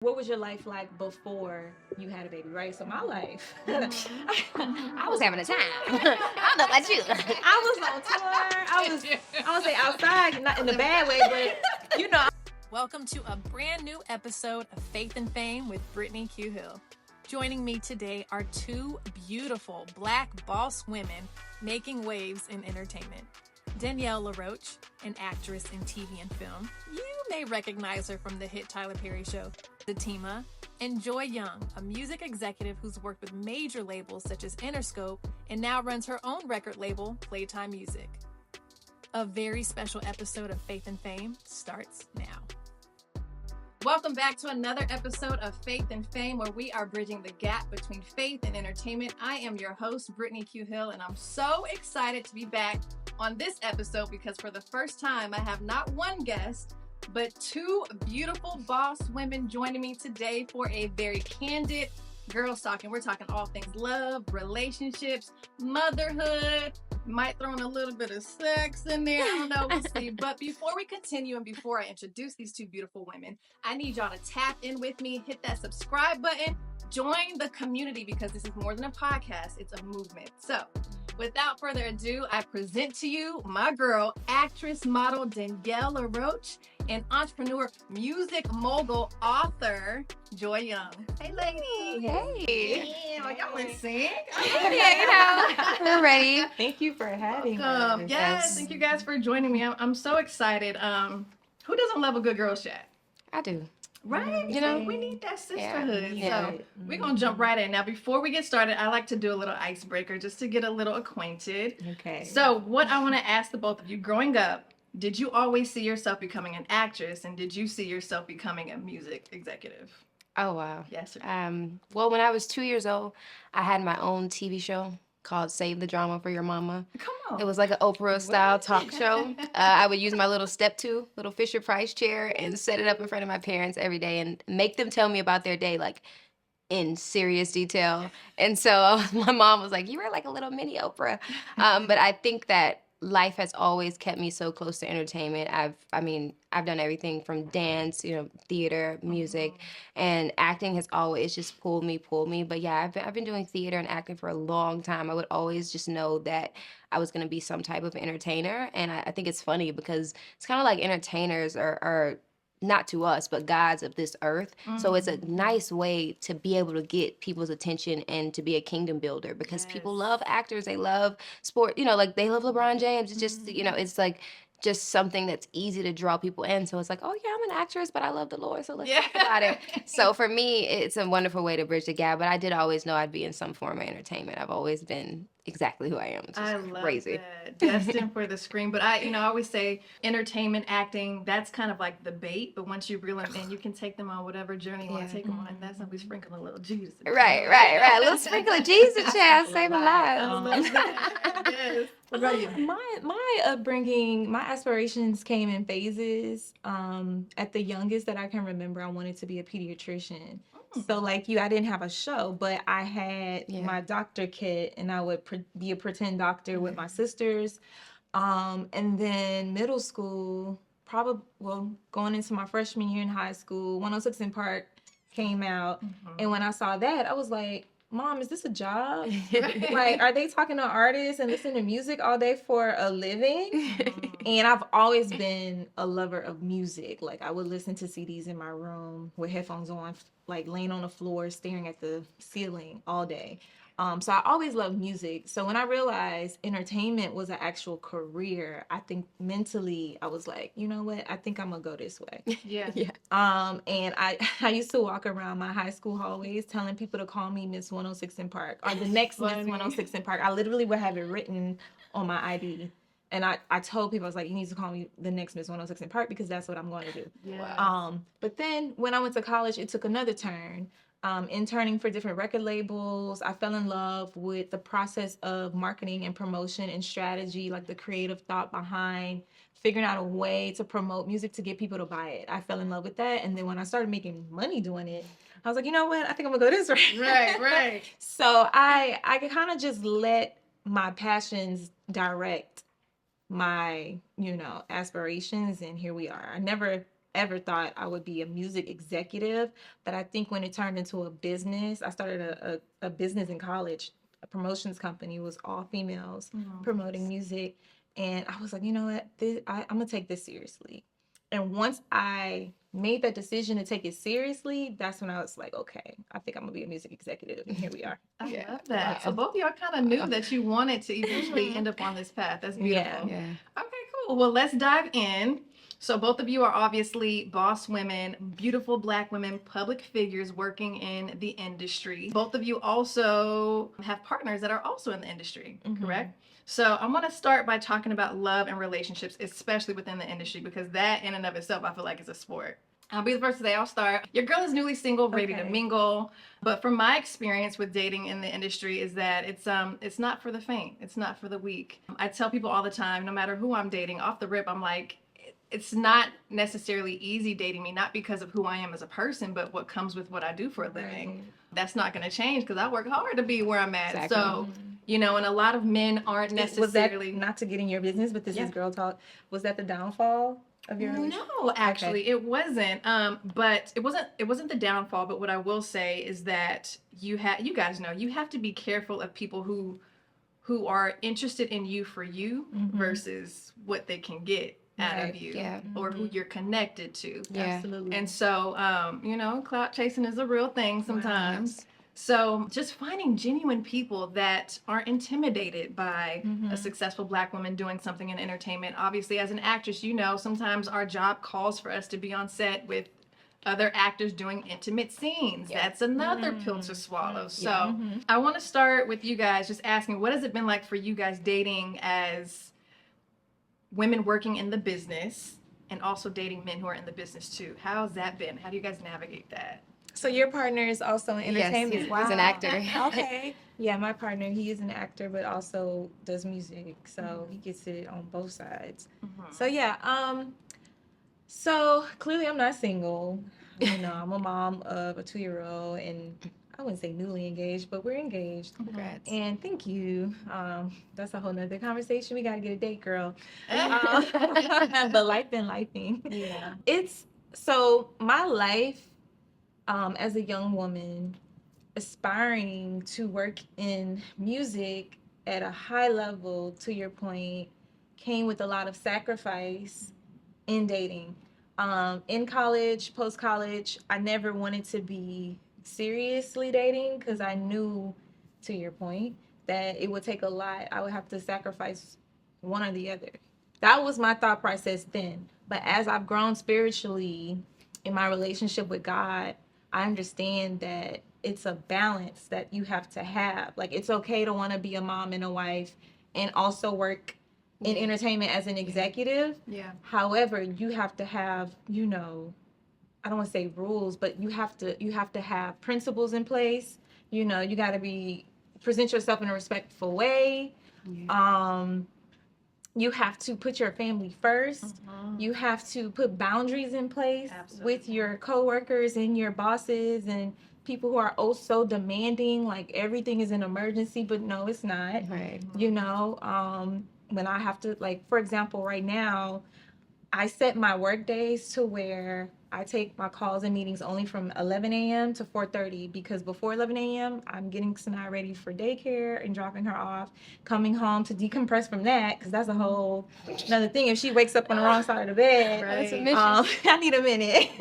What was your life like before you had a baby, right? So my life, I was having a time. I don't know about you. I was on tour. I would say outside, not in a bad way, but Welcome to a brand new episode of Faith and Fame with Brittney Q. Hill. Joining me today are two beautiful Black boss women making waves in entertainment. Danielle LaRoach, an actress in TV and film. You may recognize her from the hit Tyler Perry show, Fatima. And Joy Young, a music executive who's worked with major labels such as Interscope and now runs her own record label, Playtime Music. A very special episode of Faith and Fame starts now. Welcome back to another episode of Faith and Fame, where we are bridging the gap between faith and entertainment. I am your host, Brittney Q. Hill, and I'm so excited to be back on this episode because for the first time, I have not one guest, but two beautiful boss women joining me today for a very candid girls talking. We're talking all things love, relationships, motherhood. Might throw in a little bit of sex in there. I don't know. We'll see. But before we continue and before I introduce these two beautiful women, I need y'all to tap in with me, hit that subscribe button, join the community because this is more than a podcast. It's a movement. So without further ado, I present to you my girl, actress, model Danielle LaRoach, and entrepreneur, music mogul, author, Joy Young. Hey, ladies. Hey. Yeah, y'all in sync. Yeah, we're ready. thank you for having Welcome. us. Yes, thank you guys for joining me. I'm so excited. Who doesn't love a good girl chat? I do. Right? You know? We need that sisterhood. Yeah. So we're going to jump right in. Now, before we get started, I like to do a little icebreaker just to get a little acquainted. Okay. So what I want to ask the both of you, growing up, did you always see yourself becoming an actress, and did you see yourself becoming a music executive? Oh, wow. Yes or no? Well, when I was 2 years old, I had my own TV show called Save the Drama for Your Mama. Come on. It was like an Oprah-style talk show. I would use my little little Fisher-Price chair and set it up in front of my parents every day and make them tell me about their day, like, in serious detail. And so my mom was like, you were like a little mini Oprah. But I think that life has always kept me so close to entertainment. I've done everything from dance, theater, music, and acting has always just pulled me. But yeah, I've been doing theater and acting for a long time. I would always just know that I was going to be some type of entertainer. And I think it's funny because it's kind of like entertainers are not to us, but gods of this earth. So it's a nice way to be able to get people's attention and to be a kingdom builder because people love actors. They love sport, like they love LeBron James. It's just, it's like just something that's easy to draw people in. So it's like, oh yeah, I'm an actress, but I love the Lord. So let's talk about it. So for me, it's a wonderful way to bridge the gap, but I did always know I'd be in some form of entertainment. I've always been exactly who I am. I love crazy. that. Destined for the screen. But I always say entertainment, acting, that's kind of like the bait. But once you reel them in, you can take them on whatever journey you want to take them on. And that's how we sprinkle a little Jesus. Right. A little sprinkle of Jesus, child, save a life. I love that. Yes. What about you? My upbringing, my aspirations came in phases. At the youngest that I can remember, I wanted to be a pediatrician. So like you, I didn't have a show, but I had my doctor kit, and I would be a pretend doctor with my sisters. And then middle school, going into my freshman year in high school, 106 in Park came out, and when I saw that, I was like, Mom, is this a job? Like, are they talking to artists and listening to music all day for a living? And I've always been a lover of music. Like, I would listen to CDs in my room with headphones on, like laying on the floor, staring at the ceiling all day. So I always loved music. So when I realized entertainment was an actual career, I think mentally I was like, you know what? I think I'm gonna go this way. Yeah. And I used to walk around my high school hallways telling people to call me Miss 106 in Park or the next Miss 106 in Park. I literally would have it written on my ID. And I told people, I was like, you need to call me the next Miss 106 in Park because that's what I'm going to do. Yeah. But then when I went to college, it took another turn. Interning for different record labels, I fell in love with the process of marketing and promotion and strategy, like the creative thought behind figuring out a way to promote music to get people to buy it. I fell in love with that. And then when I started making money doing it, I was like, you know what? I think I'm gonna go this way. Right. So I kind of just let my passions direct my, aspirations, and here we are. I never ever thought I would be a music executive. But I think when it turned into a business, I started a business in college, a promotions company. It was all females promoting music. And I was like, you know what? I'm going to take this seriously. And once I made that decision to take it seriously, that's when I was like, okay, I think I'm going to be a music executive. And here we are. I love that. So both of y'all kind of knew that you wanted to eventually end up on this path. That's beautiful. Yeah. Okay, cool. Well, let's dive in. So both of you are obviously boss women, beautiful Black women, public figures working in the industry. Both of you also have partners that are also in the industry, correct? So I'm going to start by talking about love and relationships, especially within the industry, because that in and of itself, I feel like is a sport. I'll be the first to say, I'll start. Your girl is newly single, ready to mingle. But from my experience with dating in the industry is that it's not for the faint. It's not for the weak. I tell people all the time, no matter who I'm dating, off the rip, I'm like, it's not necessarily easy dating me, not because of who I am as a person, but what comes with what I do for a living. That's not going to change because I work hard to be where I'm at. Exactly. So, you know, and a lot of men aren't necessarily... Was that, not to get in your business, but this is girl talk, was that the downfall of your relationship? No, actually, it wasn't. But it wasn't the downfall. But what I will say is that you guys know, you have to be careful of people who are interested in you for you versus what they can get out of you or who you're connected to. Absolutely. And so, you know, clout chasing is a real thing sometimes. So just finding genuine people that aren't intimidated by a successful Black woman doing something in entertainment. Obviously, as an actress, you know, sometimes our job calls for us to be on set with other actors doing intimate scenes. That's another pill to swallow. So I want to start with you guys just asking, what has it been like for you guys dating as women working in the business and also dating men who are in the business too? How's that been? How do you guys navigate that? So your partner is also in entertainment? Yes, he's an actor. Okay. Yeah, my partner, he is an actor, but also does music. So he gets it on both sides. So yeah, so clearly I'm not single. You know, I'm a mom of a 2-year-old, and I wouldn't say newly engaged, but we're engaged. Congrats. And thank you. That's a whole nother conversation. We got to get a date, girl. But life been lifing. Yeah. So my life as a young woman aspiring to work in music at a high level, to your point, came with a lot of sacrifice in dating. In college, post-college, I never wanted to be seriously dating because I knew, to your point, that it would take a lot. I would have to sacrifice one or the other. That was my thought process then. But as I've grown spiritually in my relationship with God, I understand that it's a balance that you have to have. Like, it's okay to want to be a mom and a wife and also work in entertainment as an executive. However, you have to have, you know, I don't want to say rules, but you have to have principles in place. You know, you got to present yourself in a respectful way. You have to put your family first. You have to put boundaries in place with your coworkers and your bosses and people who are oh so demanding, like everything is an emergency, but no, it's not. Right. You know, when I have to, like, for example, right now, I set my work days to where I take my calls and meetings only from 11 a.m. to 4:30 because before 11 a.m. I'm getting Sanaa ready for daycare and dropping her off, coming home to decompress from that because that's a whole another thing. If she wakes up on the wrong side of the bed, I need a minute.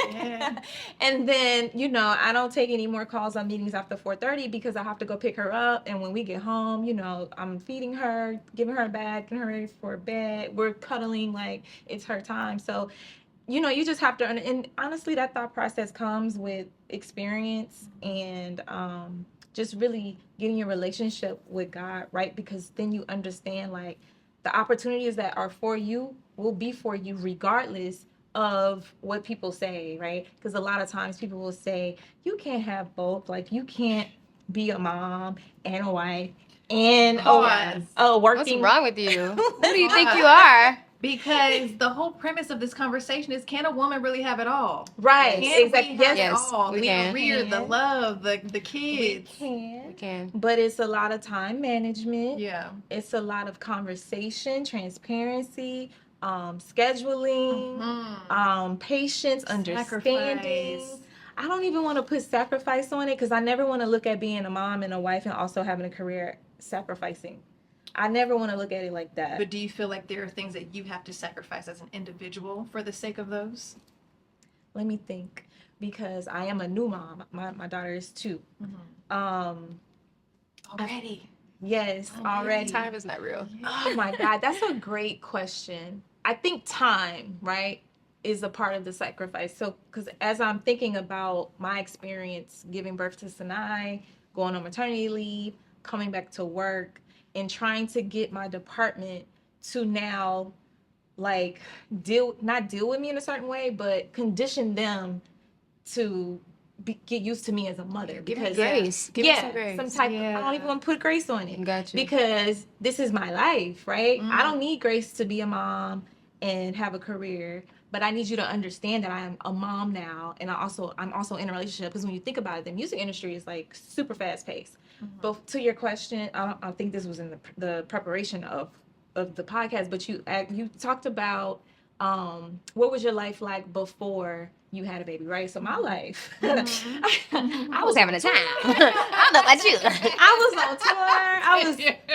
And then, you know, I don't take any more calls on meetings after 4:30 because I have to go pick her up. And when we get home, you know, I'm feeding her, giving her a bath, getting her ready for bed. We're cuddling like it's her time. So, you know, you just have to, and honestly, that thought process comes with experience and just really getting your relationship with God, right? Because then you understand, like, the opportunities that are for you will be for you regardless of what people say, right? Because a lot of times people will say, you can't have both. Like, you can't be a mom and a wife and working. What's wrong with you? Who do you think you are? Because the whole premise of this conversation is, can a woman really have it all? Right. Exactly. Yes, we can. The career, the love, the kids. We can. But it's a lot of time management. Yeah. It's a lot of conversation, transparency, scheduling, patience, understanding. Sacrifice. I don't even want to put sacrifice on it because I never want to look at being a mom and a wife and also having a career sacrificing. I never want to look at it like that. But do you feel like there are things that you have to sacrifice as an individual for the sake of those? Let me think, because I am a new mom. My daughter is 2. Already. Yes, already. Time is not real. Oh my God, that's a great question. I think time, right, is a part of the sacrifice. So, because as I'm thinking about my experience giving birth to Sinai, going on maternity leave, coming back to work, and trying to get my department to now, like, not deal with me in a certain way, but condition them to get used to me as a mother. Give me Because grace. Give me some grace. some type of, I don't even want to put grace on it. Gotcha. Because this is my life, right? I don't need grace to be a mom and have a career, but I need you to understand that I am a mom now, and I'm also in a relationship. Because when you think about it, the music industry is like super fast paced. But to your question, I think this was in the preparation of the podcast, but you talked about what was your life like before you had a baby, right? So my life, I was having a time. I don't know about you. I was on tour.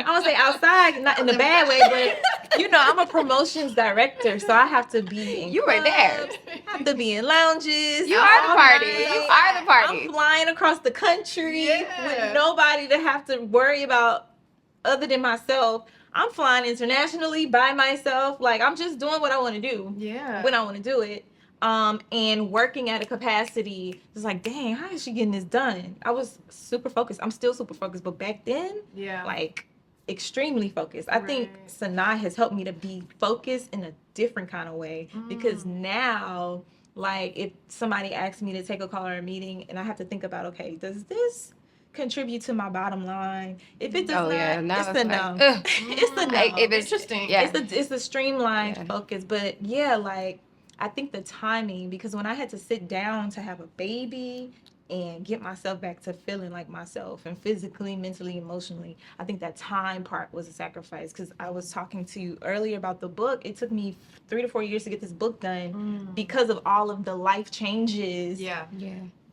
I would say outside, not in a bad way, but you know, I'm a promotions director, so I have to be in You right there. clubs, I have to be in lounges. You are the party. night. You are the party. I'm flying across the country with nobody to have to worry about other than myself. I'm flying internationally by myself. Like, I'm just doing what I want to do when I want to do it. And working at a capacity, it's like, dang, how is she getting this done? I was super focused. I'm still super focused, but back then, like, extremely focused. I think Sanaa has helped me to be focused in a different kind of way, because now, like, if somebody asks me to take a call or a meeting, and I have to think about, okay, does this contribute to my bottom line? If it does it's a no. It's a no. If it's Interesting. Yeah. It's a streamlined focus, but yeah, like, I think the timing, because when I had to sit down to have a baby and get myself back to feeling like myself, and physically, mentally, emotionally, I think that time part was a sacrifice. Because I was talking to you earlier about the book. It took me 3 to 4 years to get this book done because of all of the life changes. Yeah.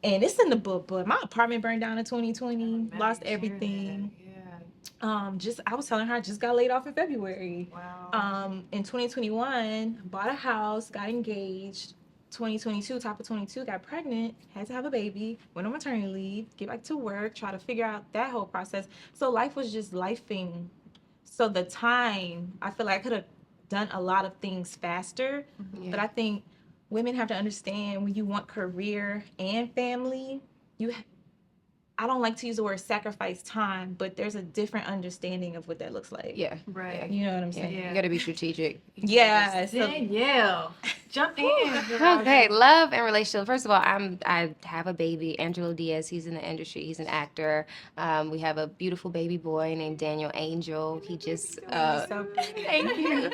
And it's in the book, but my apartment burned down in 2020, lost everything. I was telling her I just got laid off in February. Wow. In 2021, bought a house, got engaged. 2022, top of 22, got pregnant, had to have a baby, went on maternity leave, get back to work, try to figure out that whole process. So life was just lifing. So the time, I feel like I could have done a lot of things faster, but I think women have to understand, when you want career and family, I don't like to use the word sacrifice time, but there's a different understanding of what that looks like. Yeah. Right. You know what I'm saying? You got to be strategic. Yeah. So, Danielle, jump in. Okay, love and relationship. First of all, I have a baby, Angelo Diaz. He's in the industry. He's an actor. We have a beautiful baby boy named Daniel Angel. He just thank you,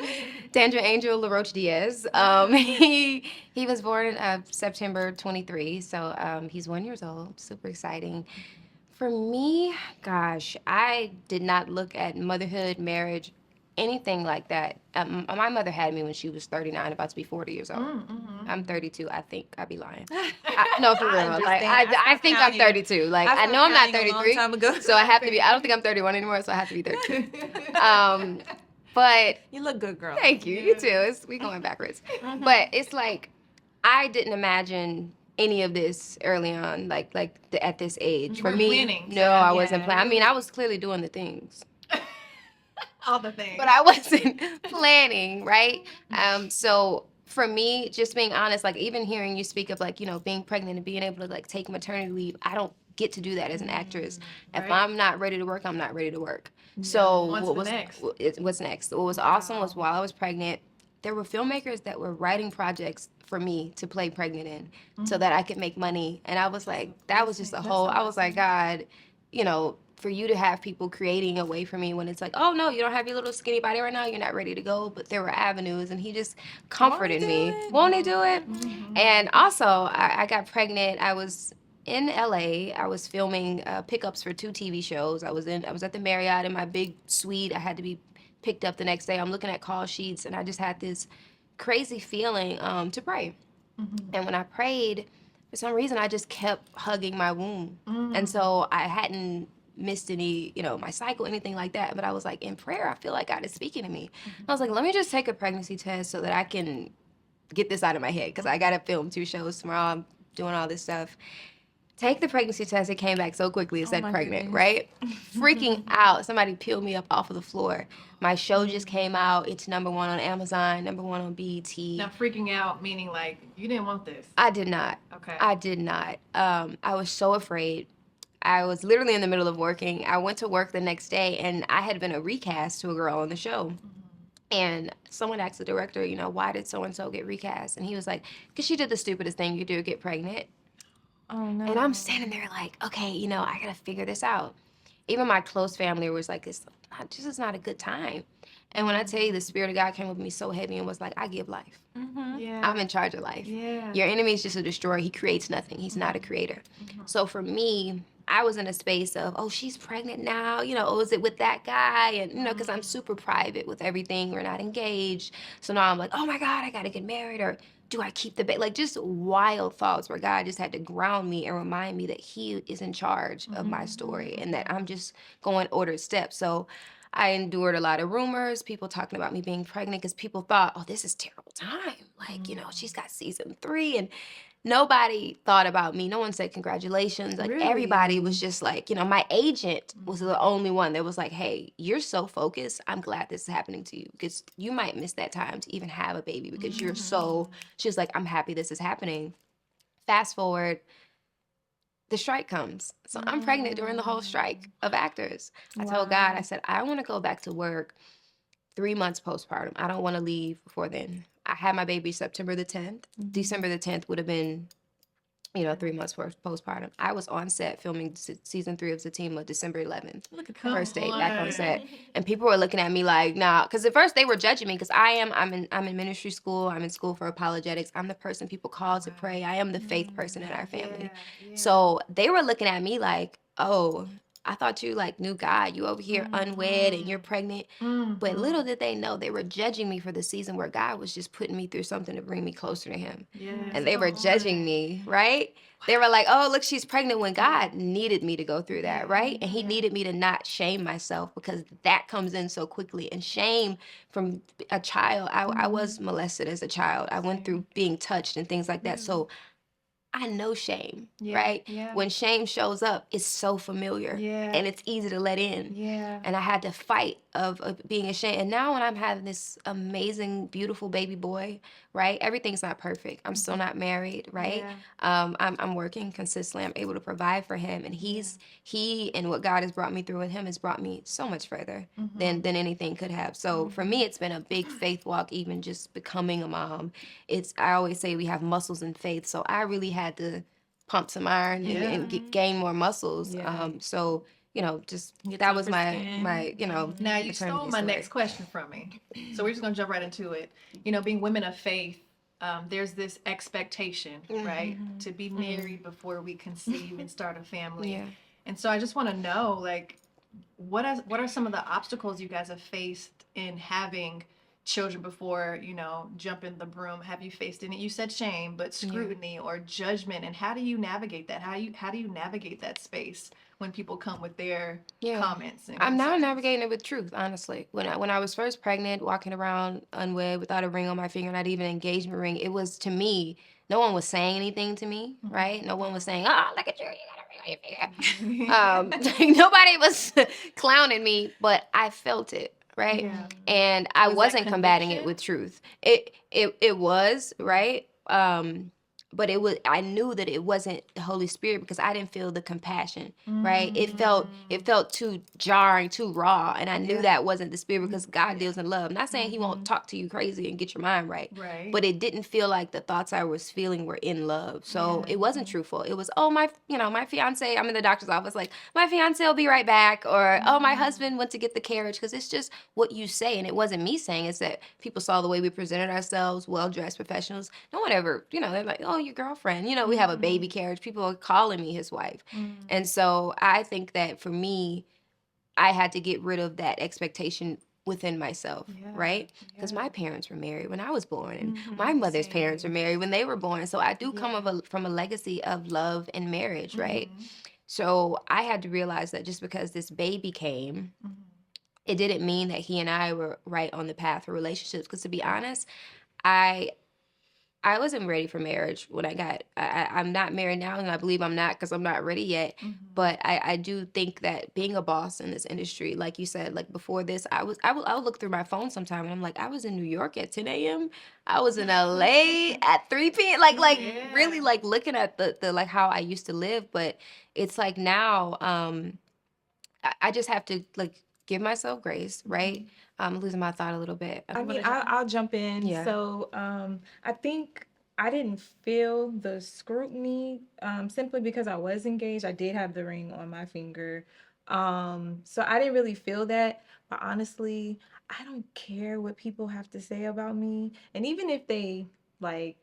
Daniel Angel LaRoach Diaz. He was born in September 23, so he's 1 year old. Super exciting. For me, gosh, I did not look at motherhood, marriage, anything like that. My mother had me when she was 39, about to be 40 years old. I'm 32. I think I'd be lying. No, for real. Like, I think I'm 32. Like, I know I'm not 33. So I have to be. I don't think I'm 31 anymore. So I have to be 32. But you look good, girl. Thank you. You too. We going backwards. But it's like, I didn't imagine any of this early on, like at this age. For me, planning. No, I wasn't planning. I mean, I was clearly doing the things. All the things. But I wasn't planning, right? So for me, just being honest, like, even hearing you speak of, like, you know, being pregnant and being able to, like, take maternity leave, I don't get to do that as an actress. If I'm not ready to work, I'm not ready to work. So what's next? What was awesome was, while I was pregnant, there were filmmakers that were writing projects for me to play pregnant in, so that I could make money. And I was like, that was just a whole, I was like, God, you know, for you to have people creating a way for me when it's like, oh no, you don't have your little skinny body right now, you're not ready to go, but there were avenues, and he just comforted me. Won't he do it? And also, I got pregnant. I was in LA. I was filming pickups for 2 TV shows. I was at the Marriott in my big suite. I had to be picked up the next day. I'm looking at call sheets, and I just had this crazy feeling to pray. And when I prayed, for some reason, I just kept hugging my womb. And so I hadn't missed any, my cycle, anything like that. But I was like, in prayer, I feel like God is speaking to me. I was like, let me just take a pregnancy test so that I can get this out of my head, because I got to film 2 shows tomorrow. I'm doing all this stuff. Take the pregnancy test. It came back so quickly. It said pregnant, right? Freaking out. Somebody peeled me up off of the floor. My show just came out. It's #1 on Amazon, #1 on BET. Now, freaking out meaning like you didn't want this. I did not. Okay. I did not. I was so afraid. I was literally in the middle of working. I went to work the next day, and I had been a recast to a girl on the show. And someone asked the director, why did so-and-so get recast? And he was like, because she did the stupidest thing you do, get pregnant. Oh, no. And I'm standing there like, okay, I got to figure this out. Even my close family was like, this is not a good time. And when I tell you, the Spirit of God came with me so heavy and was like, I give life. Yeah. I'm in charge of life. Yeah. Your enemy is just a destroyer. He creates nothing. He's not a creator. So for me, I was in a space of, oh, she's pregnant now. Oh, is it with that guy? And, because I'm super private with everything. We're not engaged. So now I'm like, oh, my God, I got to get married. Or do I keep the baby? Like, just wild thoughts where God just had to ground me and remind me that he is in charge of my story and that I'm just going ordered steps. So I endured a lot of rumors, people talking about me being pregnant, because people thought, oh, this is terrible time. Like, she's got season 3, and nobody thought about me. No one said congratulations. Like, everybody was just like, my agent was the only one that was like, hey, you're so focused. I'm glad this is happening to you, because you might miss that time to even have a baby, because you're so, she was like, I'm happy this is happening. Fast forward, the strike comes. So I'm pregnant during the whole strike of actors. I told God, I said, I want to go back to work 3 months postpartum. I don't want to leave before then. I had my baby September the 10th. December the 10th would have been, 3 months postpartum. I was on set filming season 3 of Zatima December 11th. First day back on set. And people were looking at me like, nah, because at first they were judging me, because I'm in ministry school. I'm in school for apologetics. I'm the person people call to pray. I am the faith person in our family. So they were looking at me like, oh, I thought you knew God. You over here unwed and you're pregnant. But little did they know, they were judging me for the season where God was just putting me through something to bring me closer to him. And they were judging me, right? They were like, oh, look, she's pregnant, when God needed me to go through that, right? And he needed me to not shame myself, because that comes in so quickly. And shame from a child, I was molested as a child. I went through being touched and things like that. So I know shame, right? Yeah. When shame shows up, it's so familiar, and it's easy to let in. Yeah. And I had to fight of being ashamed. And now when I'm having this amazing, beautiful baby boy, right? Everything's not perfect. I'm still not married, right? Yeah. I'm working consistently. I'm able to provide for him, and he and what God has brought me through with him has brought me so much further than anything could have. So for me, it's been a big faith walk, even just becoming a mom. I always say we have muscles in faith, so I really had to pump some iron and gain more muscles. So just that was my Now you stole my next question from me, so we're just gonna jump right into it. Being women of faith, there's this expectation, right, to be married before we conceive and start a family. And so I just want to know, what are some of the obstacles you guys have faced in having children before, jumping the broom? Have you faced any, you said shame, but scrutiny or judgment? And how do you navigate that? How do you navigate that space when people come with their comments? I'm now navigating it with truth, honestly. When I was first pregnant, walking around unwed without a ring on my finger, not even an engagement ring, it was, to me, no one was saying anything to me, right? No one was saying, oh, look at you, you got a ring on your finger. Nobody was clowning me, but I felt it. Right. Yeah. And I wasn't combating it with truth. It was, right. But I knew that it wasn't the Holy Spirit, because I didn't feel the compassion, right? It felt too jarring, too raw. And I knew that wasn't the Spirit, because God deals in love. I'm not saying he won't talk to you crazy and get your mind right. But it didn't feel like the thoughts I was feeling were in love. So it wasn't truthful. It was, oh, my fiance, I'm in the doctor's office, like, my fiance will be right back. Or, oh, my husband went to get the carriage, because it's just what you say. And it wasn't me saying, it's that people saw the way we presented ourselves, well-dressed professionals. No one ever, they're like, oh, your girlfriend, we have a baby carriage. People are calling me his wife. And so I think that for me, I had to get rid of that expectation within myself, Yeah, right? Because yeah. my parents were married when I was born, and my mother's parents were married when they were born. So I do come from a legacy of love and marriage, right? So I had to realize that just because this baby came, it didn't mean that he and I were right on the path for relationships. Because to be honest, I wasn't ready for marriage when I'm not married now, and I believe I'm not because I'm not ready yet. But I do think that being a boss in this industry, like you said, like before this, I would look through my phone sometime and I'm like, I was in New York at 10 a.m. I was in LA at 3 p.m. Like really like looking at the like how I used to live. But it's like now, I just have to like give myself grace, right? I'm losing my thought a little bit. I mean, I'll jump in. Yeah. So, I think I didn't feel the scrutiny, simply because I was engaged. I did have the ring on my finger. So I didn't really feel that. But honestly, I don't care what people have to say about me. And even if they, like,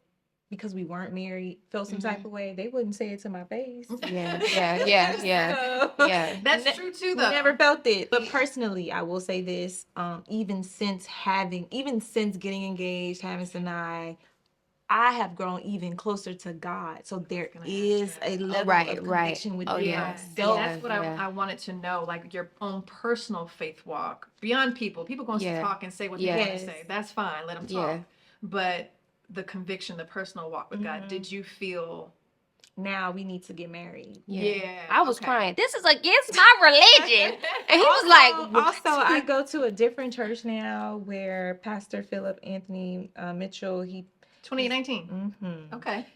because we weren't married, felt some type of way, they wouldn't say it to my face. Yeah. So, Yeah. That's true too, though. never felt it. But personally, I will say this: even since getting engaged, having Sinai, I have grown even closer to God. So there is a level Right, of right. connection with Oh, me. yeah. So That's what Yeah. I wanted to know, like your own personal faith walk beyond people. People going to Yeah. talk and say what they Yeah. want to Yes. say. That's fine. Let them talk. Yeah. But the conviction, the personal walk with God, did you feel? now we need to get married. Yeah. I was okay. crying. This is against my religion. And he was like, what? Also, I go to a different church now where Pastor Philip Anthony Mitchell, 2019. Okay.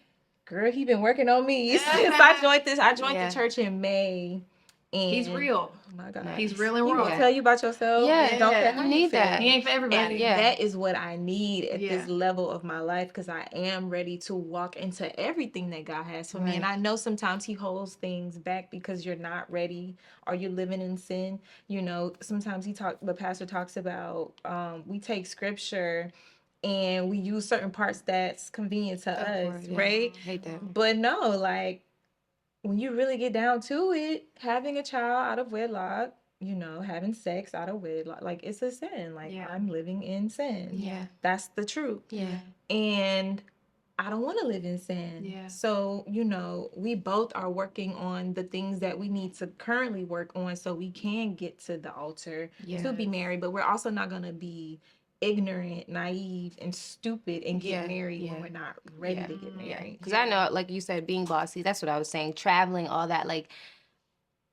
girl, he been working on me since I joined this. I joined Yeah. the church in May. And He's real. oh my God. He's real and He raw. will tell you about yourself. Yeah. Don't care how You you need feel. that. He ain't for everybody. And Yeah. that is what I need at Yeah. this level of my life, because I am ready to walk into everything that God has for me. And Right. I know sometimes he holds things back because you're not ready or you're living in sin. You know, sometimes the pastor talks about, we take scripture and we use certain parts that's convenient to us, course, yeah. right? I hate that. But no, like, when you really get down to it, having a child out of wedlock, you know, having sex out of wedlock, like, it's a sin. Like, Yeah. I'm living in sin. Yeah. That's the truth. Yeah. And I don't want to live in sin. Yeah. So, you know, we both are working on the things that we need to currently work on so we can get to the altar to be married. But we're also not going to be ignorant, naive, and stupid and get married when we're not ready to get married. Because I know, like you said, being bossy, that's what I was saying. Traveling, all that. Like,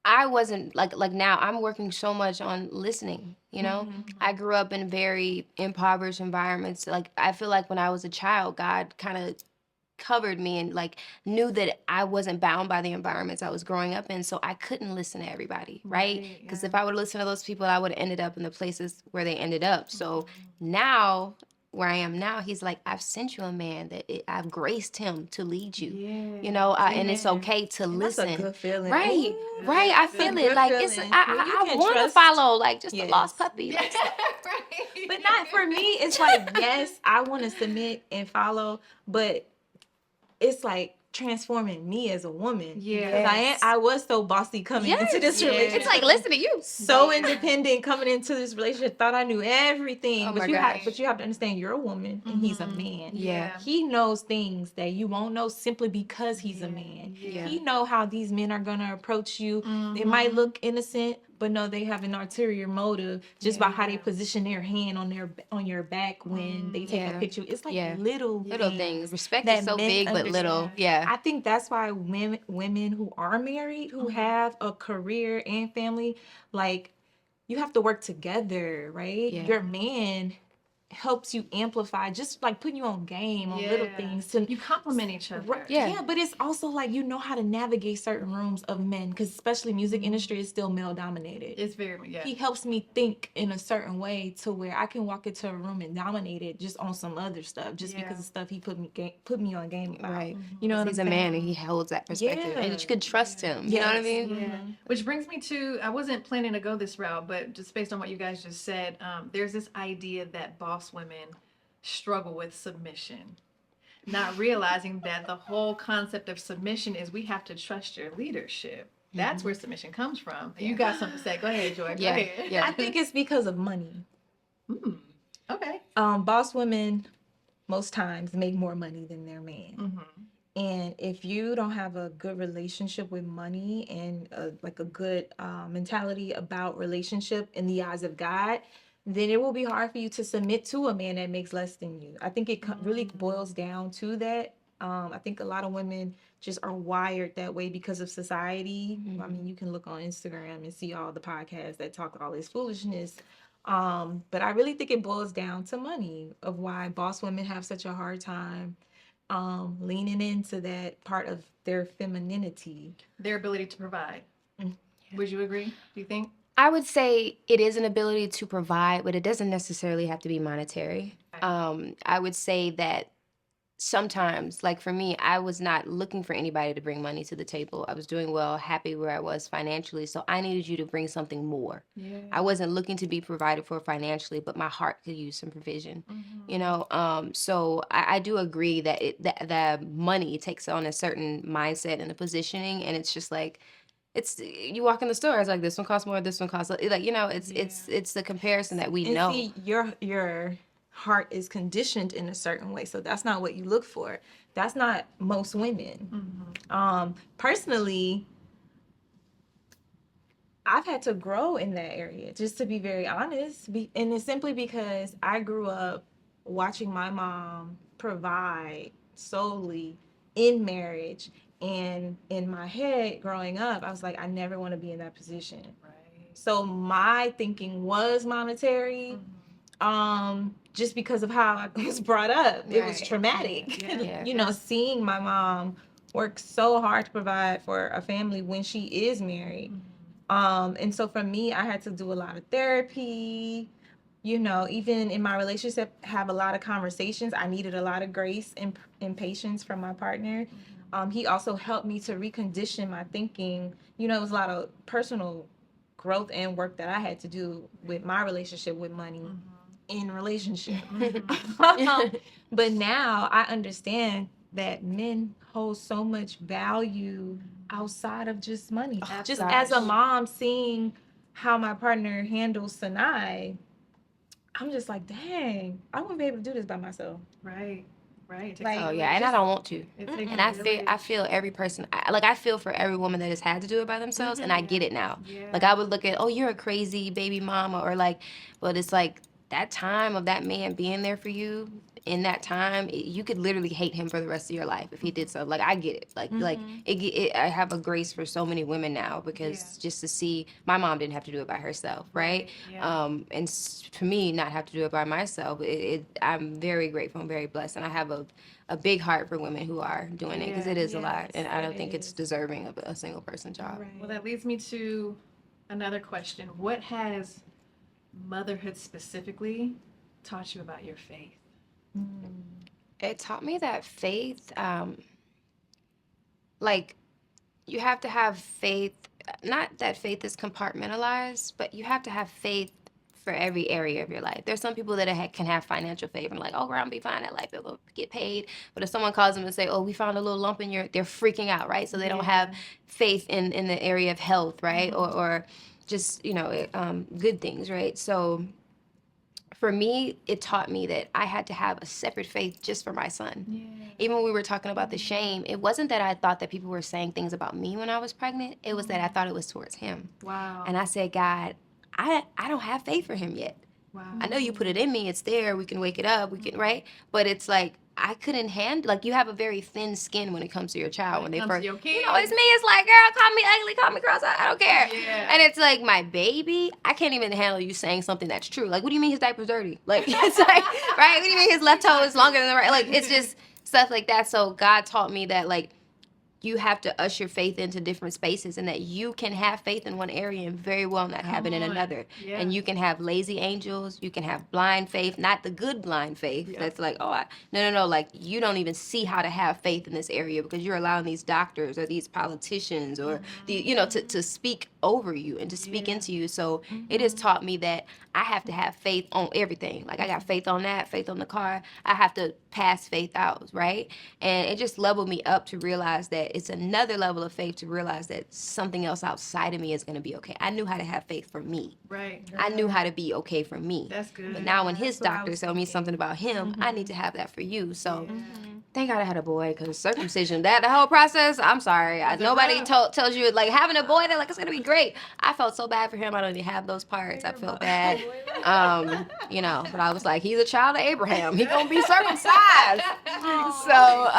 I wasn't, like now, I'm working so much on listening, you know? I grew up in very impoverished environments. Like, I feel like when I was a child, God kind of covered me and like knew that I wasn't bound by the environments I was growing up in, so I couldn't listen to everybody, right? Because if I would listen to those people, I would have ended up in the places where they ended up. So now, where I am now, he's like, I've sent you a man that I've graced him to lead you, you know, and it's okay to listen. That's a good feeling. Right, Ooh, right. I feel a it. good Like feeling. it's, When you I can want to trust- follow like just a Yes. lost puppy. Like, Right. But not for me. It's like, yes, I want to submit and follow, but it's like transforming me as a woman. Yeah. Because I was so bossy coming into this Yes. relationship. it's like, listen to you. So independent coming into this relationship, thought I knew everything. Oh but my you gosh. have to understand, you're a woman and he's a man. Yeah. He knows things that you won't know simply because he's a man. Yeah. He know how these men are gonna approach you. It might look innocent, but no, they have an ulterior motive just by how they position their hand on your back when they take a picture. It's like little things. Respect that is so men big, but little. understand. Yeah. I think that's why women who are married, who have a career and family, like, you have to work together, right? Yeah. Your man helps you amplify, just like putting you on game on little things to You complement each other. Yeah. but it's also like, you know how to navigate certain rooms of men, because especially music industry is still male dominated. It's very He helps me think in a certain way to where I can walk into a room and dominate it just on some other stuff, just because of stuff he put me on game about. Right. You know what He's I'm a saying? man and he holds that perspective. Yeah. And you could trust him. You know what I Yes. mean? Which brings me to, I wasn't planning to go this route, but just based on what you guys just said, there's this idea that boss women struggle with submission, not realizing that the whole concept of submission is we have to trust your leadership. That's where submission comes from. You got something to say. Go ahead, Joy. Go ahead. I think it's because of money. Okay. Boss women most times make more money than their man. Mm-hmm. And if you don't have a good relationship with money and like a good mentality about relationship in the eyes of God, then it will be hard for you to submit to a man that makes less than you. I think it really boils down to that. I think a lot of women just are wired that way because of society. I mean, you can look on Instagram and see all the podcasts that talk all this foolishness. But I really think it boils down to money, of why boss women have such a hard time leaning into that part of their femininity. Their ability to provide. Would you agree? Do you think? I would say it is an ability to provide, but it doesn't necessarily have to be monetary. I would say that sometimes, like for me, I was not looking for anybody to bring money to the table. I was doing well, happy where I was financially, so I needed you to bring something more. Yeah. I wasn't looking to be provided for financially, but my heart could use some provision. You know, so I do agree that the money takes on a certain mindset and a positioning, and it's just like, it's, you walk in the store, it's like, this one costs more, this one costs, like, you know, it's the comparison that we And know. see, your heart is conditioned in a certain way, so that's not what you look for. That's not most women. Personally, I've had to grow in that area, just to be very honest. And it's simply because I grew up watching my mom provide solely in marriage. And in my head growing up, I was like, I never want to be in that position. Right. So my thinking was monetary, just because of how I was brought up. It was Right. traumatic. Yeah. You know, seeing my mom work so hard to provide for a family when she is married. And so for me, I had to do a lot of therapy, you know, even in my relationship, have a lot of conversations. I needed a lot of grace and patience from my partner. He also helped me to recondition my thinking. You know, it was a lot of personal growth and work that I had to do with my relationship with money in relationship. But now I understand that men hold so much value outside of just money. Just as a mom, seeing how my partner handles Sanai, I'm just like, dang, I wouldn't be able to do this by myself. Right. Right. Like, Oh yeah, and I don't want to. It takes And I really- feel every person, I feel for every woman that has had to do it by themselves, and I get it now. Yeah. Like, I would look at, oh, you're a crazy baby mama, or like, but it's like that time of that man being there for you in that time, you could literally hate him for the rest of your life if he did so. Like, I get it. Like I have a grace for so many women now, because just to see my mom didn't have to do it by herself, right? Yeah. And for me not have to do it by myself, I'm very grateful and very blessed, and I have a big heart for women who are doing it, because it is a lot, and I don't think it's deserving of a single person job. Right. Well, that leads me to another question. What has motherhood specifically taught you about your faith? It taught me that faith, like, you have to have faith, not that faith is compartmentalized, but you have to have faith for every area of your life. There's some people that can have financial faith and like, oh, girl, I'm be fine at life, it'll get paid. But if someone calls them and say, oh, we found a little lump in they're freaking out, right? So they don't have faith in the area of health, right? Or just, you know, good things, right? So for me, it taught me that I had to have a separate faith just for my son. Yeah. Even when we were talking about the shame, it wasn't that I thought that people were saying things about me when I was pregnant. It was that I thought it was towards him. Wow. And I said, God, I don't have faith for him yet. Wow. I know you put it in me. It's there. We can wake it up. We can, right? But it's like, I couldn't handle, like, you have a very thin skin when it comes to your child. When they comes to first, your you know, it's me. It's like, girl, call me ugly, call me gross. I don't care. Yeah. And it's like, my baby, I can't even handle you saying something that's true. Like, what do you mean his diaper's dirty? Like, it's like, right? What do you mean his left toe is longer than the right? Like, it's just stuff like that. So God taught me that, like, you have to usher faith into different spaces, and that you can have faith in one area and very well not have it in another. Yeah. And you can have lazy angels, you can have blind faith, not the good blind faith that's like, oh, no, like, you don't even see how to have faith in this area because you're allowing these doctors or these politicians or the, you know, to speak over you and to speak into you. So it has taught me that I have to have faith on everything. Like, I got faith on that, faith on the car. I have to past faith out, right? And it just leveled me up to realize that it's another level of faith to realize that something else outside of me is going to be okay. I knew how to have faith for me. Right. I knew how to be okay for me. That's good. But now when his That's what I doctor was told me thinking. something about him, I need to have that for you. So Yeah. thank God I had a boy, because circumcision, that the whole process, I'm sorry. Nobody tells you, like, having a boy, they're like, it's going to be great. I felt so bad for him. I don't even have those parts. I felt bad. You know, but I was like, he's a child of Abraham. He going to be circumcised. So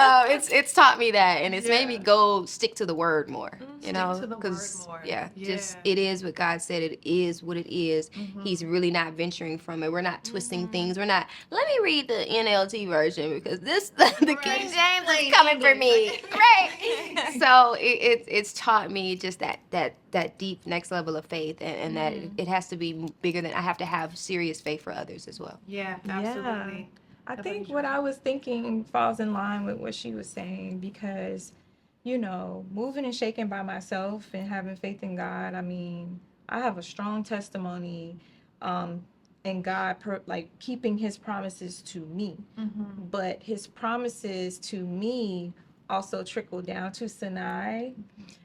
it's taught me that, and it's made me go stick to the word more, you know, to the word because, more. just it is what God said. It is what it is. He's really not venturing from it. We're not twisting things. We're not, let me read the NLT version because this, the King James is coming for me. Right. So it's taught me just that deep next level of faith, and that it has to be bigger than, I have to have serious faith for others as well. Yeah, absolutely. I think what I was thinking falls in line with what she was saying, because, you know, moving and shaking by myself and having faith in God, I mean, I have a strong testimony in God, like keeping his promises to me. But his promises to me also trickle down to Sinai.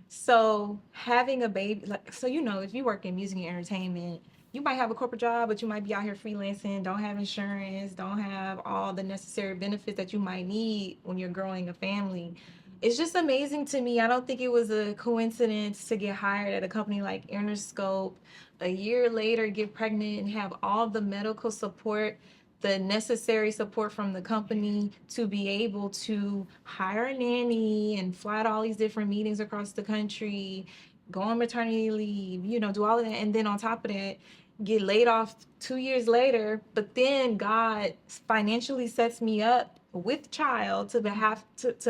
So having a baby, like, so, you know, if you work in music and entertainment, you might have a corporate job, but you might be out here freelancing, don't have insurance, don't have all the necessary benefits that you might need when you're growing a family. It's just amazing to me. I don't think it was a coincidence to get hired at a company like Interscope, a year later get pregnant and have all the medical support, the necessary support from the company to be able to hire a nanny and fly to all these different meetings across the country, go on maternity leave, you know, do all of that. And then on top of that, get laid off 2 years later. But then God financially sets me up with child to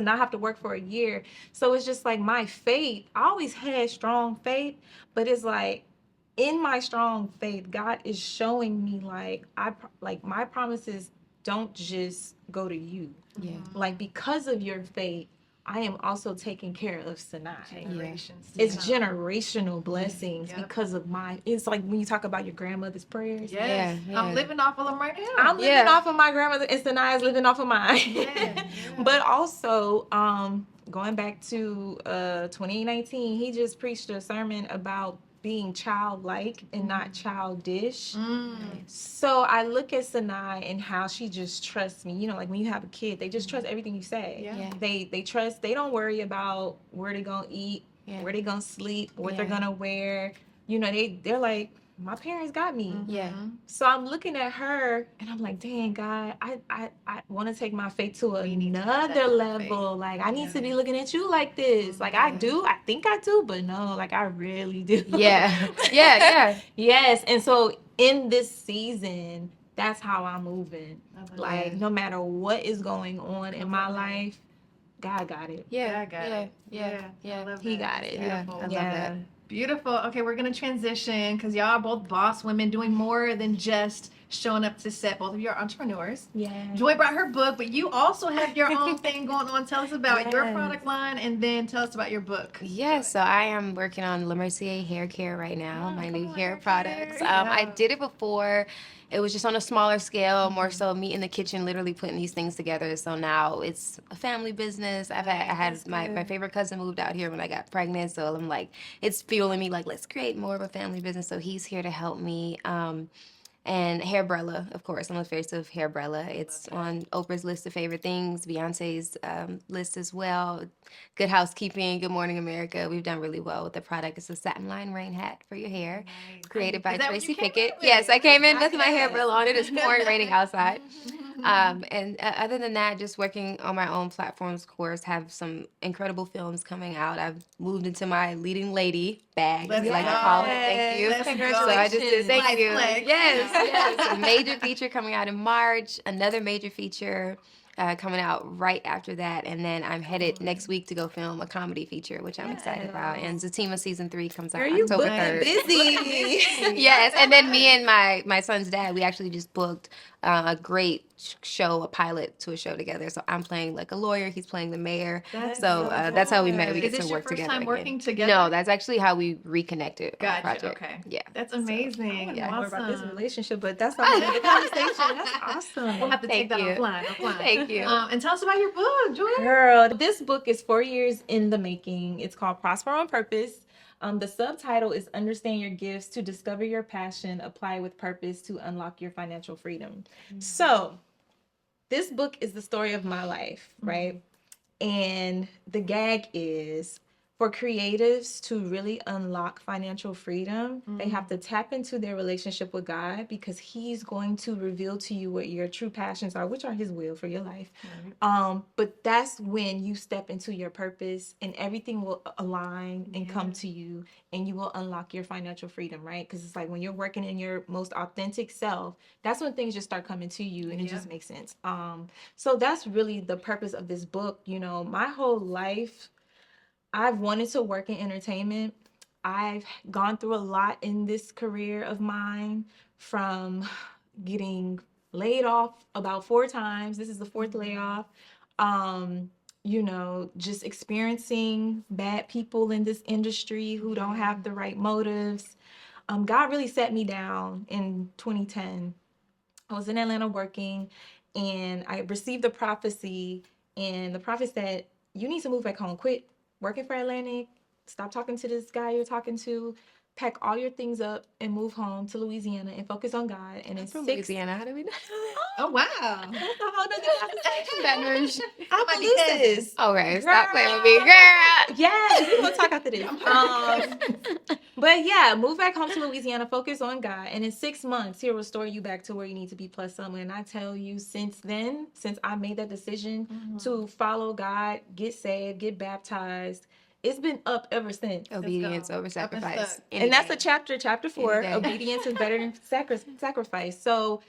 not have to work for a year. So it's just like my faith, I always had strong faith, but it's like, in my strong faith, God is showing me like my promises don't just go to you. Yeah. Like, because of your faith, I am also taking care of Sinai. Generations. It's generational blessings Yep. because of it's like when you talk about your grandmother's prayers. Yes. Yeah. I'm living off of them right now. I'm living off of my grandmother, and Sinai is living off of mine. Yeah. But also, going back to 2019, he just preached a sermon about being childlike and not childish. So I look at Sinai and how she just trusts me. You know, like when you have a kid, they just trust everything you say. Yeah. They trust, they don't worry about where they're gonna eat, where they're gonna sleep, what they're gonna wear. You know, they're like, my parents got me. Yeah. So I'm looking at her and I'm like, dang, God, I want to take my faith to another level. Like, I need to be looking at you like this. Like, I think I do, but no, like, I really do. Yeah. Yes. And so in this season, that's how I'm moving. Like, no matter what is going on in my life, God got it. Yeah, I got it. Yeah. I love He that. got it. Beautiful. I love that. Beautiful. Okay, we're going to transition because y'all are both boss women doing more than just showing up to set. Both of you are entrepreneurs. Yeah. Joy brought her book, but you also have your own thing going on. Tell us about your Yes. product line, and then tell us about your book. Yeah, so I am working on Le Mercier hair care right now, my new hair products. I did it before. It was just on a smaller scale, more so me in the kitchen, literally putting these things together. So now it's a family business. I had my favorite cousin moved out here when I got pregnant, so I'm like, it's fueling me like, let's create more of a family business. So he's here to help me. And Hairbrella, of course. I'm the face of Hairbrella. It's on Oprah's list of favorite things, Beyonce's list as well. Good Housekeeping, Good Morning America. We've done really well with the product. It's a satin line rain hat for your hair, created by Is that what Tracy you came Pickett. up with? Yes, I came in with my Hairbrella on. It is pouring raining outside. And other than that, just working on my own platforms, of course, have some incredible films coming out. I've moved into my leading lady bag, as we like to call it. Thank you. Let's Congratulations. go. So I just did, thank Flag, you. flag. Yes. A major feature coming out in March, another major feature coming out right after that, and then I'm headed next week to go film a comedy feature, which I'm excited about. And Zatima season 3 comes out Girl, you October booked 3rd. busy. Yes, and then me and my son's dad, we actually just booked a great show, a pilot to a show together. So I'm playing like a lawyer, he's playing the mayor. That's how we met. We Is get this to your work first together time again. working together? No, that's actually how we reconnected on the Gotcha. project. Okay. Yeah. That's I amazing. want to know more about this Awesome. relationship, but that's not the conversation. That's awesome. We'll have to take Thank that you. offline. Thank you. And tell us about your book, Joy. Girl, this book is 4 years in the making. It's called Prosper on Purpose. The subtitle is Understand Your Gifts to Discover Your Passion, Apply with Purpose to Unlock Your Financial Freedom. So, this book is the story of my life, right? And the gag is for creatives to really unlock financial freedom, they have to tap into their relationship with God, because he's going to reveal to you what your true passions are, which are his will for your life. But that's when you step into your purpose and everything will align and come to you, and you will unlock your financial freedom, right? Because it's like when you're working in your most authentic self, that's when things just start coming to you, and it just makes sense. So that's really the purpose of this book. You know, my whole life, I've wanted to work in entertainment. I've gone through a lot in this career of mine, from getting laid off about 4 times. This is the 4th layoff. You know, just experiencing bad people in this industry who don't have the right motives. God really set me down in 2010. I was in Atlanta working, and I received a prophecy, and the prophet said, you need to move back home. Quit working for Atlantic. Stop talking to this guy you're talking to. Pack all your things up and move home to Louisiana and focus on God. And in From 6 Louisiana, how do we know? Oh, wow. That's a whole nother conversation. Baton Rouge. I'm Might be Lucis. Okay, stop playing with me, girl. Yeah, we gonna talk after this. But yeah, move back home to Louisiana, focus on God, and in 6 months, He'll restore you back to where you need to be plus some. And I tell you, since then, since I made that decision to follow God, get saved, get baptized, it's been up ever since. Obedience go. over Up and sacrifice. stuck. And that's a chapter 4. day. Obedience is better than sacrifice. So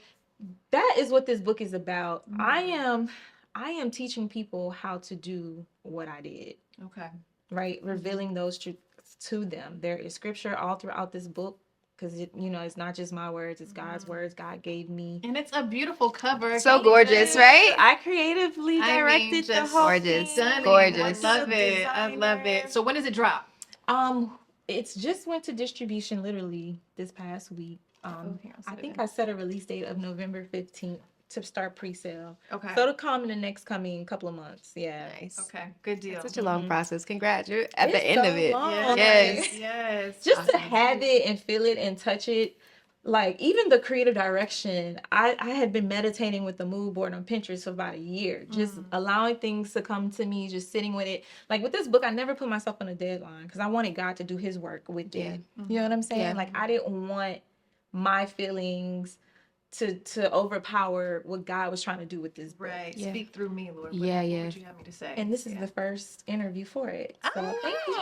that is what this book is about. I am teaching people how to do what I did. Okay. Right, revealing those truths to them. There is scripture all throughout this book, because it's not just my words, it's God's words. God gave me. And it's a beautiful cover. So gorgeous, right? I creatively directed the just whole gorgeous. thing. Stunning. Gorgeous. I love it. I love it. So when does it drop? It's just went to distribution literally this past week. Here, I'll I set it think in. I set a release date of November 15th to start pre-sale. Okay. So it'll come in the next coming couple of months. Yeah. Nice. Okay. Good deal. Such a long process. Congrats. You're at It's the end so of it. long. Yes. Yes. Just to have it and feel it and touch it, like even the creative direction, I had been meditating with the mood board on Pinterest for about a year, just allowing things to come to me, just sitting with it. Like with this book, I never put myself on a deadline, because I wanted God to do his work with it. You know what I'm saying? Yeah. Like I didn't want my feelings to overpower what God was trying to do with this book. Right. Yeah. Speak through me, Lord. Yeah, What yeah. would you have me to say? And this is the first interview for it. So thank you.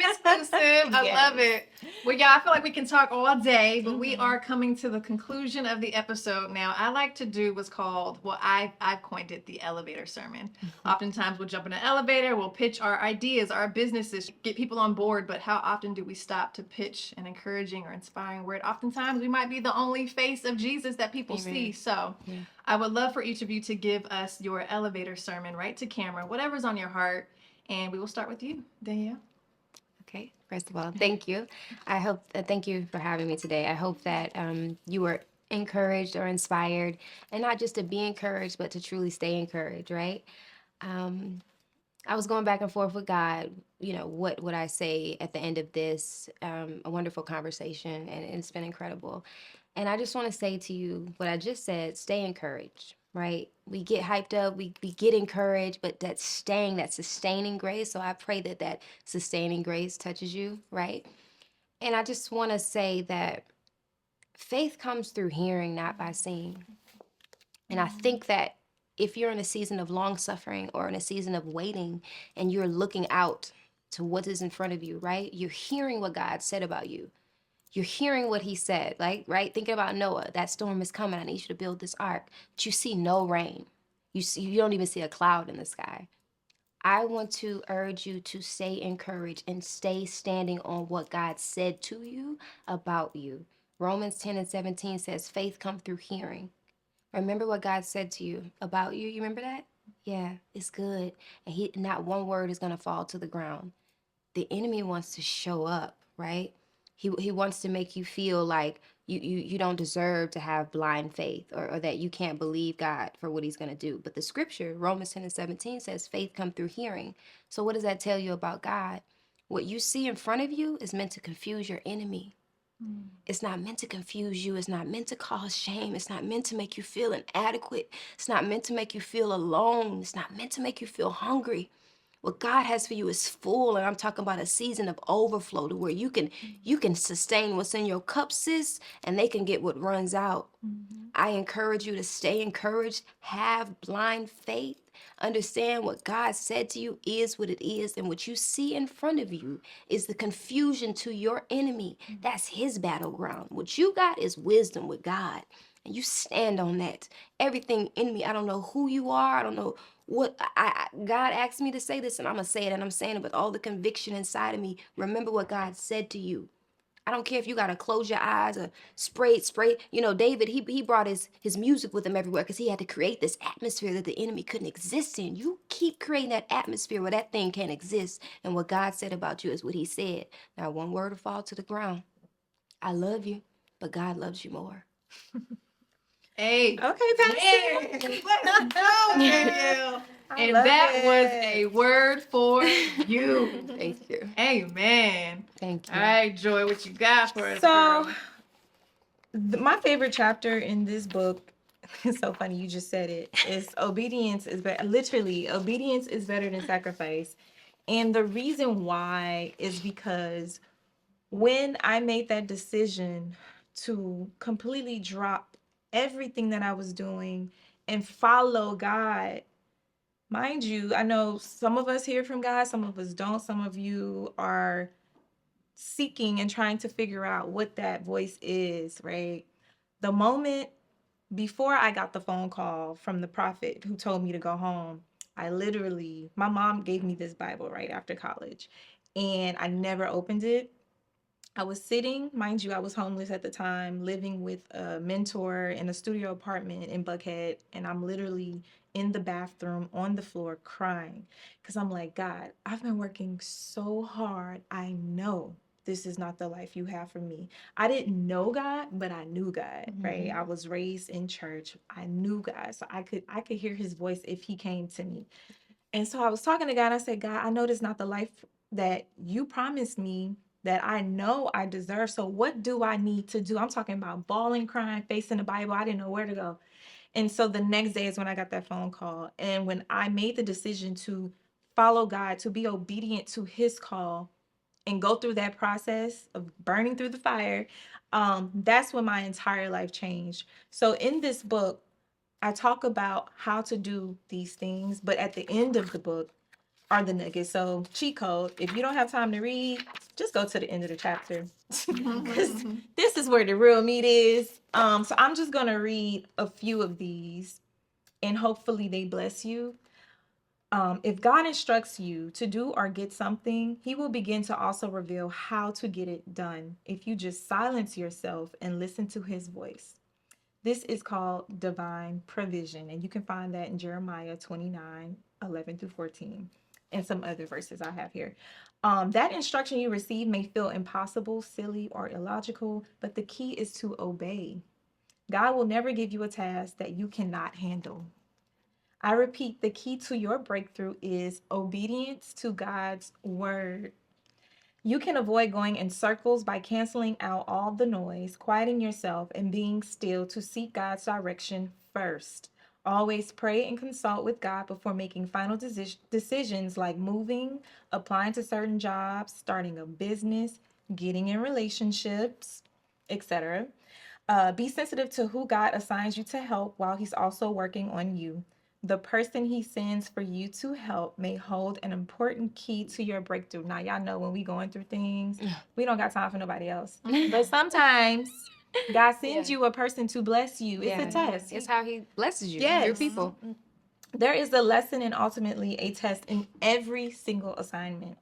Exclusive. I Yes. love it. Well, yeah, I feel like we can talk all day, but we are coming to the conclusion of the episode now. I like to do what's called, well, I've coined it the elevator sermon. Oftentimes we'll jump in an elevator, we'll pitch our ideas, our businesses, get people on board, but how often do we stop to pitch an encouraging or inspiring word? Oftentimes we might be the only face of Jesus that people see. So I would love for each of you to give us your elevator sermon right to camera, whatever's on your heart, and we will start with you, Danielle. Okay. First of all, thank you. Thank you for having me today. I hope that you were encouraged or inspired, and not just to be encouraged, but to truly stay encouraged, right? I was going back and forth with God, what would I say at the end of this, a wonderful conversation, and it's been incredible. And I just want to say to you what I just said, stay encouraged, right? We get hyped up, we get encouraged, but that sustaining grace. So I pray that sustaining grace touches you, right? And I just want to say that faith comes through hearing, not by seeing. And I think that if you're in a season of long suffering or in a season of waiting and you're looking out to what is in front of you, right? You're hearing what God said about you. You're hearing what he said, like, right? Thinking about Noah, that storm is coming. I need you to build this ark. But you see no rain. You don't even see a cloud in the sky. I want to urge you to stay encouraged and stay standing on what God said to you about you. Romans 10:17 says, faith comes through hearing. Remember what God said to you about you? You remember that? Yeah, it's good. And not one word is going to fall to the ground. The enemy wants to show up, right? He wants to make you feel like you don't deserve to have blind faith, or that you can't believe God for what he's going to do. But the scripture, Romans 10:17 says faith come through hearing. So what does that tell you about God? What you see in front of you is meant to confuse your enemy. It's not meant to confuse you. It's not meant to cause shame. It's not meant to make you feel inadequate. It's not meant to make you feel alone. It's not meant to make you feel hungry. What God has for you is full, and I'm talking about a season of overflow to where you can sustain what's in your cup, sis, and they can get what runs out. I encourage you to stay encouraged, have blind faith, understand what God said to you is what it is, and what you see in front of you is the confusion to your enemy. That's his battleground. What you got is wisdom with God, and you stand on that. Everything in me, I don't know who you are, I don't know what God asked me to say this, and I'm gonna say it, and I'm saying it with all the conviction inside of me. Remember what God said to you. I don't care if you gotta close your eyes or spray. You know, David, he brought his music with him everywhere because he had to create this atmosphere that the enemy couldn't exist in. You keep creating that atmosphere where that thing can't exist. And what God said about you is what he said. Now, one word will fall to the ground. I love you, but God loves you more. Hey. Okay, Pastor. Let's go, Danielle. And that was a word for you. Thank you. Amen. Thank you. All right, Joy, what you got for us, So, girl? my favorite chapter in this book, it's so funny you just said it, is obedience is better. Literally, obedience is better than sacrifice. And the reason why is because when I made that decision to completely drop everything that I was doing and follow God, mind you, I know some of us hear from God, some of us don't. Some of you are seeking and trying to figure out what that voice is, right? The moment before I got the phone call from the prophet who told me to go home, my mom gave me this Bible right after college, and I never opened it. I was sitting, mind you, I was homeless at the time, living with a mentor in a studio apartment in Buckhead, and I'm literally in the bathroom on the floor crying because I'm like, God, I've been working so hard. I know this is not the life you have for me. I didn't know God, but I knew God, right? I was raised in church. I knew God, so I could hear his voice if he came to me. And so I was talking to God, and I said, God, I know this is not the life that you promised me, that I know I deserve. So what do I need to do? I'm talking about bawling, crying, facing the Bible. I didn't know where to go. And so the next day is when I got that phone call. And when I made the decision to follow God, to be obedient to his call and go through that process of burning through the fire, that's when my entire life changed. So in this book, I talk about how to do these things, but at the end of the book are the nuggets. So, cheat code, if you don't have time to read, just go to the end of the chapter because this is where the real meat is. So I'm just going to read a few of these and hopefully they bless you. If God instructs you to do or get something, he will begin to also reveal how to get it done if you just silence yourself and listen to his voice. This is called divine provision, and you can find that in Jeremiah 29:11-14, and some other verses I have here. That instruction you receive may feel impossible, silly, or illogical, but the key is to obey. God will never give you a task that you cannot handle. I repeat, the key to your breakthrough is obedience to God's word. You can avoid going in circles by canceling out all the noise, quieting yourself, and being still to seek God's direction first. Always pray and consult with God before making final decisions like moving, applying to certain jobs, starting a business, getting in relationships, etc. Be sensitive to who God assigns you to help while he's also working on you. The person he sends for you to help may hold an important key to your breakthrough. Now, y'all know when we going through things, we don't got time for nobody else. But sometimes God sends you a person to bless you. It's a test. It's how he blesses you. Yes. Your people. There is a lesson and ultimately a test in every single assignment.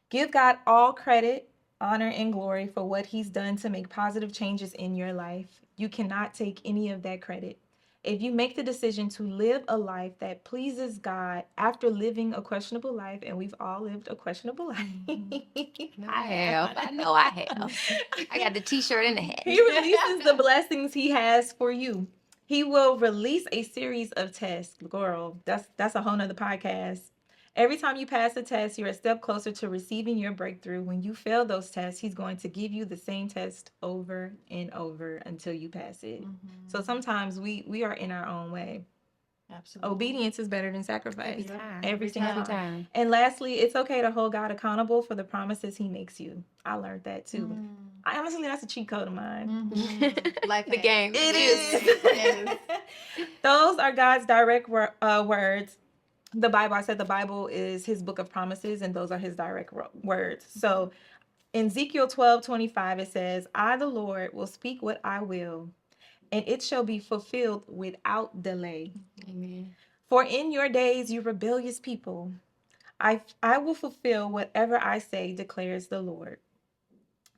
Give God all credit, honor, and glory for what he's done to make positive changes in your life. You cannot take any of that credit. If you make the decision to live a life that pleases God after living a questionable life, and we've all lived a questionable life. I have. I know I have. I got the t-shirt and the hat. He releases the blessings he has for you. He will release a series of tests. Girl, that's a whole nother podcast. Every time you pass a test, you're a step closer to receiving your breakthrough. When you fail those tests, he's going to give you the same test over and over until you pass it. So sometimes we are in our own way. Absolutely. Obedience is better than sacrifice. Every time. And lastly, it's okay to hold God accountable for the promises he makes you. I learned that too. I honestly, that's a cheat code of mine. Like The game. It is. Those are God's direct words. I said the Bible is his book of promises, and those are his direct words. So in Ezekiel 12:25, it says, I, the Lord, will speak what I will, and it shall be fulfilled without delay. Amen. For in your days, you rebellious people, I will fulfill whatever I say, declares the Lord.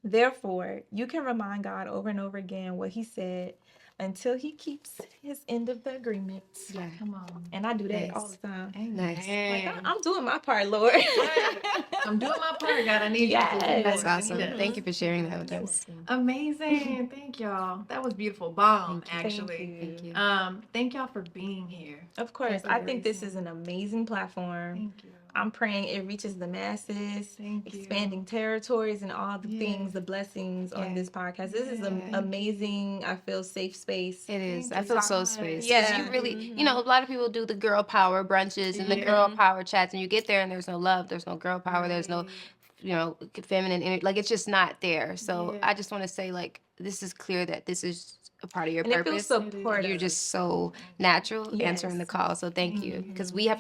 Therefore, you can remind God over and over again what he said until he keeps his end of the agreement. Yeah. Come on. And I do that Nice. all the time. Nice. Like, I'm doing my part, Lord. I'm doing my part, God. I need Yes. you to do That's more. awesome. Thank you for sharing that with us. Amazing. Thank y'all. That was beautiful. Bomb, Thank you. actually. Thank you. Thank y'all for being here. Of course, I think this is an amazing platform. Thank you. I'm praying it reaches the masses, Thank you. expanding territories and all the things, the blessings on this podcast. This is an amazing, I feel, safe space. It is. Thank I you feel so so much. space. Yeah. You really, you know, a lot of people do the girl power brunches and the girl power chats, and you get there and there's no love, there's no girl power, there's no, you know, feminine energy. Like, it's just not there. So I just want to say, like, this is clear that this is a part of your And purpose. it feels supportive. You're just so natural answering the call. So thank you. Because we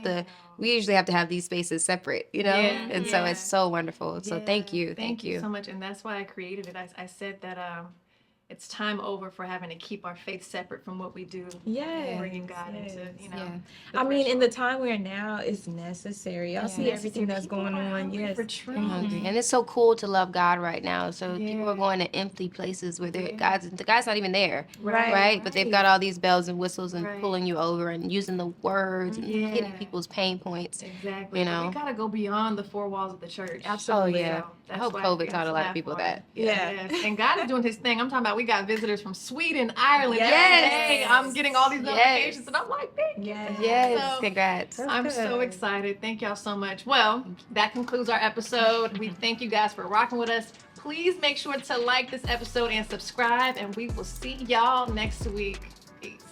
usually have to have these spaces separate, you know? And so it's so wonderful. So thank you. Thank you so much. And that's why I created it. I said that it's time over for having to keep our faith separate from what we do. Yes. Bringing God into, you know. I mean, in the time we're in now, it's necessary. Y'all see everything that's going on. Yes. For truth. And it's so cool to love God right now. So people are going to empty places where the God's not even there, right? But they've got all these bells and whistles and pulling you over and using the words and hitting people's pain points. Exactly. You know, we gotta go beyond the four walls of the church. Absolutely. Oh yeah. So I hope COVID taught a lot of people that. Yes. And God is doing his thing. I'm talking about we got visitors from Sweden, Ireland. Yes. Every day I'm getting all these notifications and I'm like, thank you. Yes. So, Congrats. I'm so excited. Thank y'all so much. Well, that concludes our episode. We thank you guys for rocking with us. Please make sure to like this episode and subscribe, and we will see y'all next week. Peace.